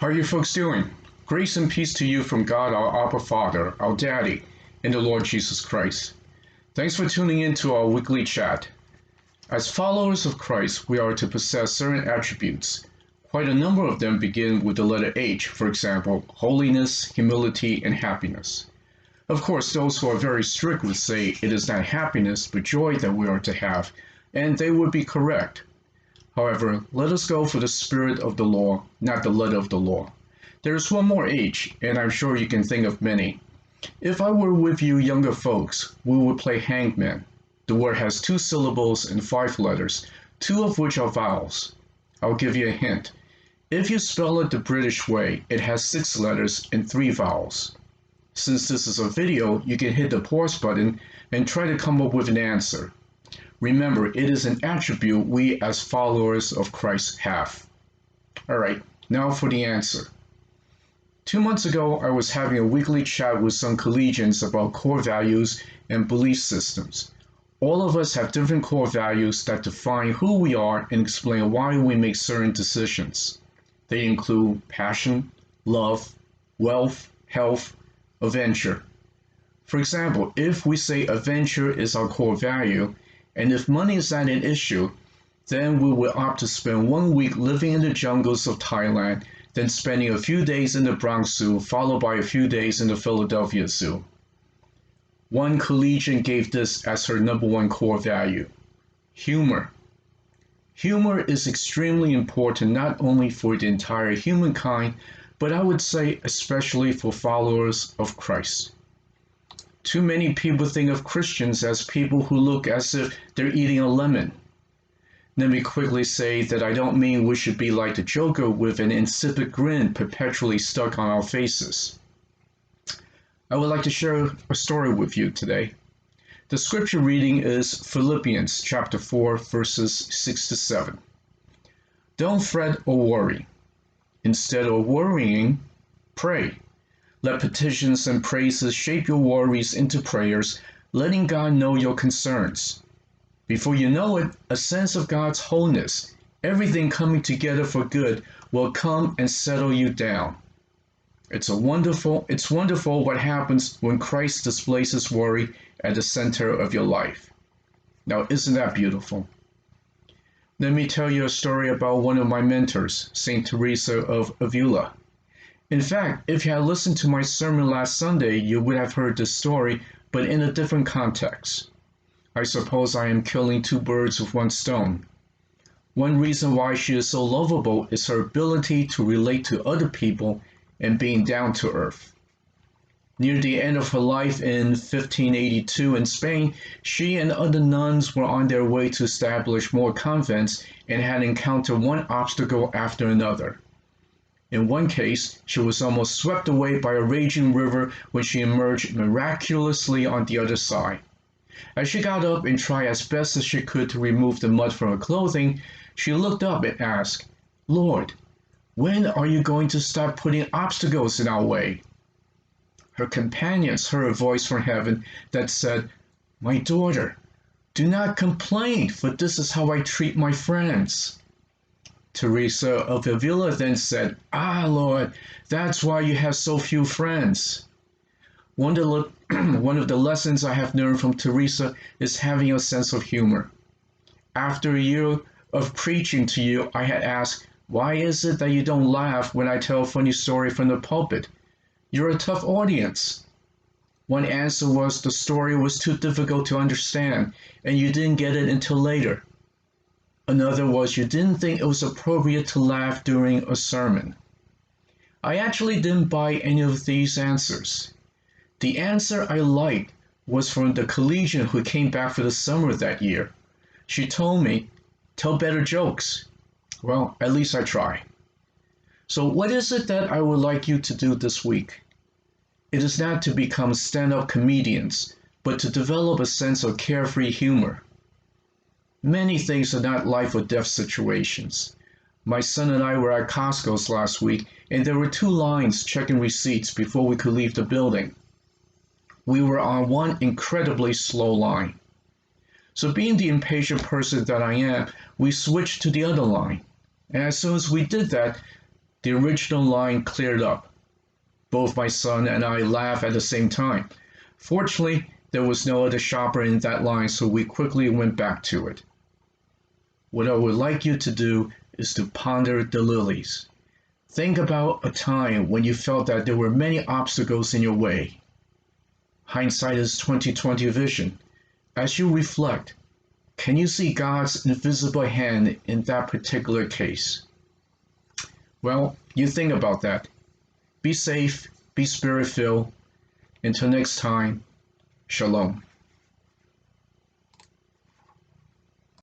How are you folks doing? Grace and peace to you from God, our Abba Father, our Daddy, and the Lord Jesus Christ. Thanks for tuning in to our weekly chat. As followers of Christ, we are to possess certain attributes. Quite a number of them begin with the letter H, for example, holiness, humility, and happiness. Of course, those who are very strict would say it is not happiness but joy that we are to have, and they would be correct. However, let us go for the spirit of the law, not the letter of the law. There is one more H, and I'm sure you can think of many. If I were with you younger folks, we would play hangman. The word has 2 syllables and 5 letters, 2 of which are vowels. I'll give you a hint. If you spell it the British way, it has 6 letters and 3 vowels. Since this is a video, you can hit the pause button and try to come up with an answer. Remember, it is an attribute we as followers of Christ have. Alright, now for the answer. 2 months ago, I was having a weekly chat with some collegians about core values and belief systems. All of us have different core values that define who we are and explain why we make certain decisions. They include passion, love, wealth, health, adventure. For example, if we say adventure is our core value, and if money is not an issue, then we will opt to spend 1 week living in the jungles of Thailand, then spending a few days in the Bronx Zoo, followed by a few days in the Philadelphia Zoo. One collegian gave this as her #1 core value: humor. Humor is extremely important not only for the entire humankind, but I would say especially for followers of Christ. Too many people think of Christians as people who look as if they're eating a lemon. Let me quickly say that I don't mean we should be like the Joker with an insipid grin perpetually stuck on our faces. I would like to share a story with you today. The scripture reading is Philippians chapter 4, verses 6 to 7. Don't fret or worry. Instead of worrying, pray. Let petitions and praises shape your worries into prayers, letting God know your concerns. Before you know it, a sense of God's wholeness, everything coming together for good, will come and settle you down. It's wonderful what happens when Christ displaces worry at the center of your life. Now, isn't that beautiful? Let me tell you a story about one of my mentors, Saint Teresa of Avila. In fact, if you had listened to my sermon last Sunday, you would have heard this story, but in a different context. I suppose I am killing 2 birds with 1 stone. One reason why she is so lovable is her ability to relate to other people and being down to earth. Near the end of her life in 1582 in Spain, she and other nuns were on their way to establish more convents and had encountered one obstacle after another. In one case, she was almost swept away by a raging river when she emerged miraculously on the other side. As she got up and tried as best as she could to remove the mud from her clothing, she looked up and asked, "Lord, when are you going to stop putting obstacles in our way?" Her companions heard a voice from heaven that said, "My daughter, do not complain, for this is how I treat my friends." Teresa of Avila then said, "Ah, Lord, that's why you have so few friends." One of the lessons I have learned from Teresa is having a sense of humor. After a year of preaching to you, I had asked, "Why is it that you don't laugh when I tell a funny story from the pulpit? You're a tough audience." One answer was the story was too difficult to understand, and you didn't get it until later. Another was you didn't think it was appropriate to laugh during a sermon. I actually didn't buy any of these answers. The answer I liked was from the collegian who came back for the summer that year. She told me, "Tell better jokes." Well, at least I try. So what is it that I would like you to do this week? It is not to become stand-up comedians, but to develop a sense of carefree humor. Many things are not life or death situations. My son and I were at Costco's last week, and there were 2 lines checking receipts before we could leave the building. We were on one incredibly slow line. So being the impatient person that I am, we switched to the other line. And as soon as we did that, The original line cleared up. Both my son and I laughed at the same time. Fortunately, there was no other shopper in that line, so we quickly went back to it. What I would like you to do is to ponder the lilies. Think about a time when you felt that there were many obstacles in your way. Hindsight is 20/20 vision. As you reflect, can you see God's invisible hand in that particular case? Well, you think about that. Be safe, be spirit-filled. Until next time, Shalom.